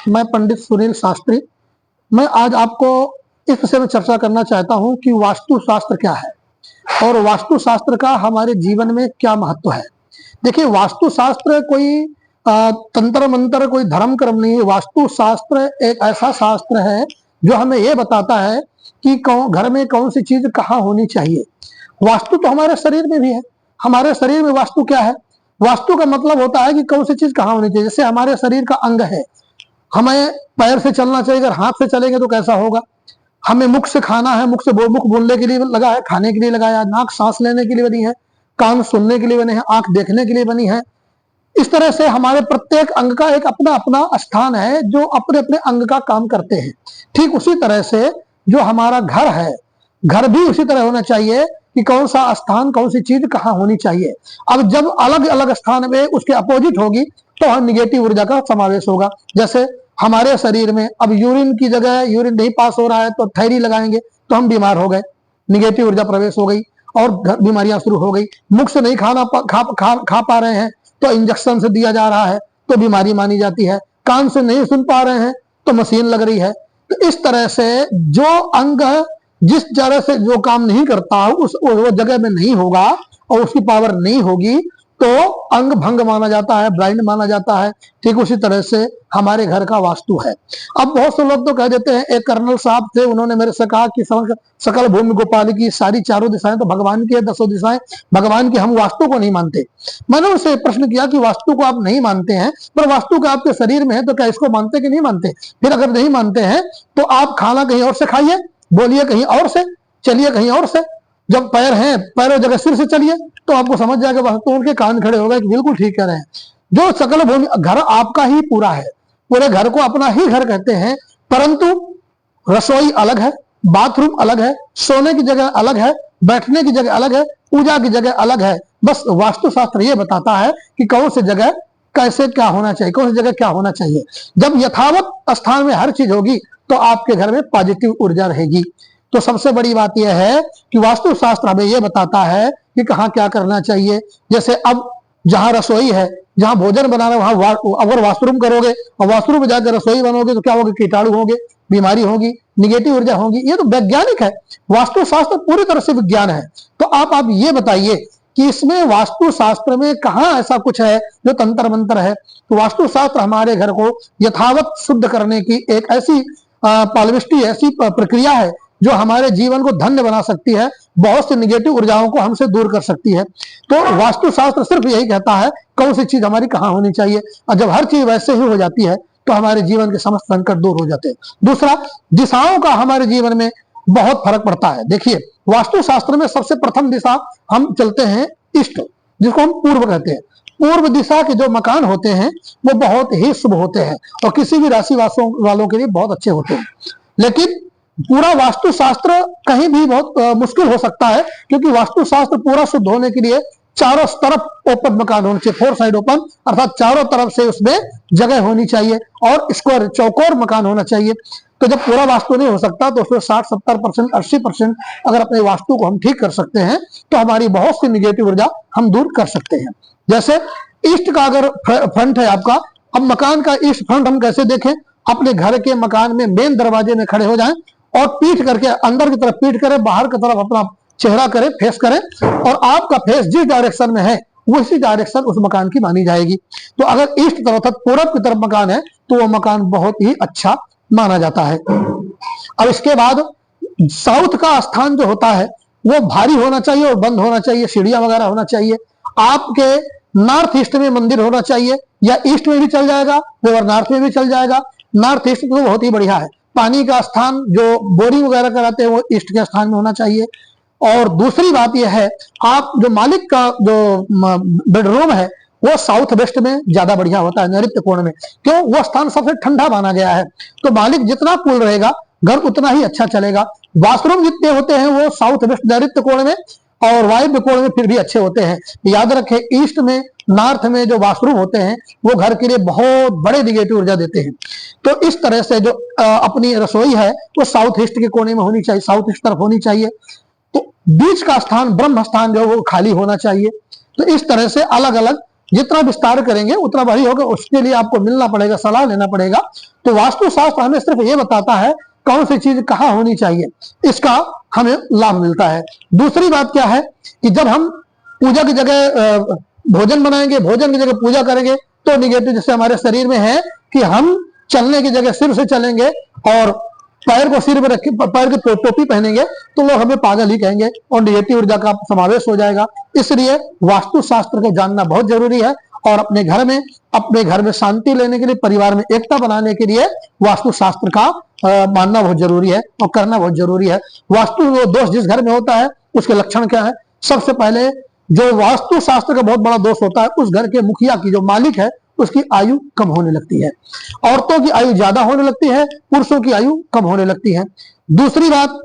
मैं पंडित सुनील शास्त्री। मैं आज आपको इस विषय में चर्चा करना चाहता हूं कि वास्तु शास्त्र क्या है और वास्तु शास्त्र का हमारे जीवन में क्या महत्व है। देखिए, वास्तु शास्त्र कोई तंत्र मंत्र, कोई धर्म कर्म नहीं है। वास्तु शास्त्र एक ऐसा शास्त्र है जो हमें यह बताता है कि घर में कौन सी चीज कहाँ होनी चाहिए। वास्तु तो हमारे शरीर में भी है। हमारे शरीर में वास्तु क्या है? वास्तु का मतलब होता है कि कौन सी चीज कहाँ होनी चाहिए। जैसे हमारे शरीर का अंग है, हमें पैर से चलना चाहिए, अगर हाथ से चलेंगे तो कैसा होगा। हमें मुख से खाना है, मुख से मुख बोलने के लिए लगा है, खाने के लिए लगाया, नाक सांस लेने के लिए बनी है, कान सुनने के लिए बने हैं, आंख देखने के लिए बनी है। इस तरह से हमारे प्रत्येक अंग का एक अपना अपना स्थान है जो अपने अपने अंग का काम करते हैं। ठीक उसी तरह से जो हमारा घर है, घर भी उसी तरह होना चाहिए कि कौन सा स्थान, कौन सी चीज कहाँ होनी चाहिए। अब जब अलग अलग स्थान में उसके अपोजिट होगी तो निगेटिव ऊर्जा का समावेश होगा। जैसे हमारे शरीर में अब यूरिन की जगह यूरिन नहीं पास हो रहा है तो थैली लगाएंगे तो हम बीमार हो गए, निगेटिव ऊर्जा प्रवेश हो गई और बीमारियां शुरू हो गई। मुख से नहीं खा पा रहे हैं तो इंजेक्शन से दिया जा रहा है तो बीमारी मानी जाती है। कान से नहीं सुन पा रहे हैं तो मशीन लग रही है। तो इस तरह से जो अंग जिस तरह से जो काम नहीं करता उस वो जगह में नहीं होगा और उसकी पावर नहीं होगी तो अंग भंग माना जाता है, ब्लाइंड माना जाता है। ठीक उसी तरह से हमारे घर का वास्तु है। अब बहुत से लोग तो कह देते हैं, एक कर्नल साहब थे, उन्होंने मेरे से कहा कि सकल भूमि गोपाल की सारी चारों दिशाएं तो भगवान की है, 10 दिशाएं भगवान की, हम वास्तु को नहीं मानते। मैंने उनसे प्रश्न किया कि वास्तु को आप नहीं मानते हैं पर वास्तु का आपके शरीर में है तो क्या इसको मानते कि नहीं मानते? फिर अगर नहीं मानते हैं तो आप खाना कहीं और से खाइए, बोलिए कहीं और से, चलिए कहीं और से। जब पैर हैं, पैरों जगह सिर से चलिए तो आपको समझ जाएगा, वास्तु उनके कान खड़े हो गए कि बिल्कुल ठीक कह रहे हैं। जो सकल भूमि, घर आपका ही पूरा है, पूरे घर को अपना ही घर कहते हैं, परंतु रसोई अलग है, बाथरूम अलग है, सोने की जगह अलग है, बैठने की जगह अलग है, पूजा की जगह अलग है। बस वास्तुशास्त्र ये बताता है कि कौन सी जगह कैसे क्या होना चाहिए, कौन सी जगह क्या होना चाहिए। जब यथावत स्थान में हर चीज होगी तो आपके घर में पॉजिटिव ऊर्जा रहेगी। तो सबसे बड़ी बात यह है कि वास्तुशास्त्र हमें यह बताता है कि कहाँ क्या करना चाहिए। जैसे अब जहां रसोई है, जहां भोजन बना रहे वहां अगर वाशरूम करोगे और वाशरूम में जाकर रसोई बनोगे तो क्या होगा? कीटाणु होंगे, बीमारी होगी, निगेटिव ऊर्जा होगी। ये तो वैज्ञानिक है, वास्तुशास्त्र पूरी तरह से विज्ञान है। तो आप ये बताइए कि इसमें वास्तुशास्त्र में कहाँ ऐसा कुछ है जो तंत्र मंत्र है। तो वास्तुशास्त्र हमारे घर को यथावत शुद्ध करने की एक ऐसी पालविष्टि, ऐसी प्रक्रिया है जो हमारे जीवन को धन्य बना सकती है, बहुत सी निगेटिव ऊर्जाओं को हमसे दूर कर सकती है। तो वास्तुशास्त्र सिर्फ यही कहता है कौन सी चीज हमारी कहाँ होनी चाहिए, और जब हर चीज वैसे ही हो जाती है तो हमारे जीवन के समस्त संकट दूर हो जाते हैं। दूसरा, दिशाओं का हमारे जीवन में बहुत फर्क पड़ता है। देखिए, वास्तुशास्त्र में सबसे प्रथम दिशा हम चलते हैं ईस्ट, जिसको हम पूर्व कहते हैं। पूर्व दिशा के जो मकान होते हैं वो बहुत ही शुभ होते हैं और किसी भी राशि वालों के लिए बहुत अच्छे होते हैं। लेकिन पूरा वास्तुशास्त्र कहीं भी बहुत मुश्किल हो सकता है, क्योंकि वास्तुशास्त्र पूरा शुद्ध होने के लिए चारों तरफ ओपन मकान होने चाहिए, 4 साइड ओपन, अर्थात चारों तरफ से उसमें जगह होनी चाहिए और स्क्वायर चौकोर मकान होना चाहिए। तो जब पूरा वास्तु नहीं हो सकता तो उसमें 60-70%, 80% अगर अपने वास्तु को हम ठीक कर सकते हैं तो हमारी बहुत सी निगेटिव ऊर्जा हम दूर कर सकते हैं। जैसे ईस्ट का अगर फ्रंट है आपका, अब मकान का ईस्ट फ्रंट हम कैसे देखें? अपने घर के मकान में मेन दरवाजे में खड़े हो जाएं और पीठ करके अंदर की तरफ पीठ करें, बाहर की तरफ अपना चेहरा करें, फेस करें, और आपका फेस जिस डायरेक्शन में है उसी डायरेक्शन उस मकान की मानी जाएगी। तो अगर ईस्ट तरफ पूरब की तरफ मकान है तो वो मकान बहुत ही अच्छा माना जाता है। अब इसके बाद साउथ का स्थान जो होता है वो भारी होना चाहिए और बंद होना चाहिए, सीढ़ियां वगैरह होना चाहिए। आपके नॉर्थ ईस्ट में मंदिर होना चाहिए, या ईस्ट में भी चल जाएगा और नॉर्थ में भी चल जाएगा। नॉर्थ ईस्ट तो बहुत ही बढ़िया है। पानी का स्थान जो बोरिंग वगैरह कराते हैं वो ईस्ट के स्थान में होना चाहिए। और दूसरी बात यह है, आप जो मालिक का जो बेडरूम है वो साउथ वेस्ट में ज्यादा बढ़िया होता है, नैऋत्य कोण में। क्यों? वो स्थान सबसे ठंडा माना गया है। तो मालिक जितना कूल रहेगा घर उतना ही अच्छा चलेगा। वॉशरूम जितने होते हैं वो साउथ वेस्ट नैऋत्य कोण में और वायव्य कोण में फिर भी अच्छे होते हैं। याद रखें, ईस्ट में, नॉर्थ में जो वॉशरूम होते हैं वो घर के लिए बहुत बड़े निगेटिव ऊर्जा देते हैं। तो इस तरह से जो अपनी रसोई है वो साउथ ईस्ट के कोने में होनी चाहिए, साउथ ईस्ट तरफ होनी चाहिए। तो बीच का स्थान, ब्रह्म स्थान जो वो खाली होना चाहिए। तो इस तरह से अलग अलग जितना विस्तार करेंगे उतना वही होगा, उसके लिए आपको मिलना पड़ेगा, सलाह लेना पड़ेगा। तो वास्तुशास्त्र हमें सिर्फ ये बताता है कौन सी चीज कहाँ होनी चाहिए, इसका हमें लाभ मिलता है। दूसरी बात क्या है कि जब हम पूजा की जगह भोजन बनाएंगे, भोजन की जगह पूजा करेंगे, तो निगेटिव जैसे हमारे शरीर में है कि हम चलने की जगह सिर से चलेंगे और पैर को सिर पे रखे, पैर की टोपी पहनेंगे, तो लोग हमें पागल ही कहेंगे और निगेटिव ऊर्जा का समावेश हो जाएगा। इसलिए वास्तुशास्त्र को जानना बहुत जरूरी है और अपने घर में शांति लेने के लिए, परिवार में एकता बनाने के लिए वास्तुशास्त्र का मानना बहुत जरूरी है और करना बहुत जरूरी है। वास्तु दोष जिस घर में होता है उसके लक्षण क्या है? सबसे पहले जो वास्तुशास्त्र का बहुत बड़ा दोष होता है, उस घर के मुखिया की, जो मालिक है, उसकी आयु कम होने लगती है। औरतों की आयु ज्यादा होने लगती है, पुरुषों की आयु कम होने लगती है। दूसरी बात,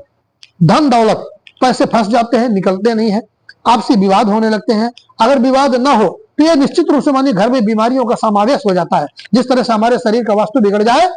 धन दौलत, पैसे फंस जाते हैं, निकलते नहीं है, आपसी विवाद होने लगते हैं। अगर विवाद ना हो तो यह निश्चित रूप से मानिए घर में बीमारियों का समावेश हो जाता है। जिस तरह से हमारे शरीर का वास्तु बिगड़ जाए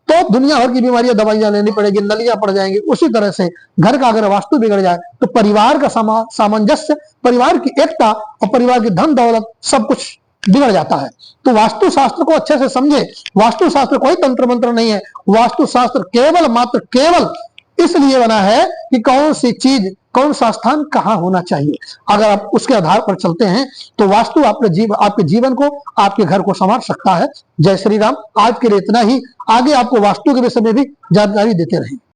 तो दुनिया भर की बीमारियां, दवाइयां लेनी पड़ेगी, नलियां पड़ जाएंगी, उसी तरह से घर का अगर वास्तु बिगड़ जाए तो परिवार का सामंजस्य, परिवार की एकता और परिवार की धन दौलत सब कुछ बिगड़ जाता है। तो वास्तुशास्त्र को अच्छे से समझे। वास्तुशास्त्र कोई तंत्र मंत्र नहीं है, वास्तुशास्त्र केवल मात्र केवल इसलिए बना है कि कौन सी चीज, कौन सा स्थान कहाँ होना चाहिए। अगर आप उसके आधार पर चलते हैं तो वास्तु आपके जीवन को, आपके घर को संवार सकता है। जय श्री राम। आज के लिए इतना ही, आगे आपको वास्तु के विषय में भी जानकारी देते रहेंगे।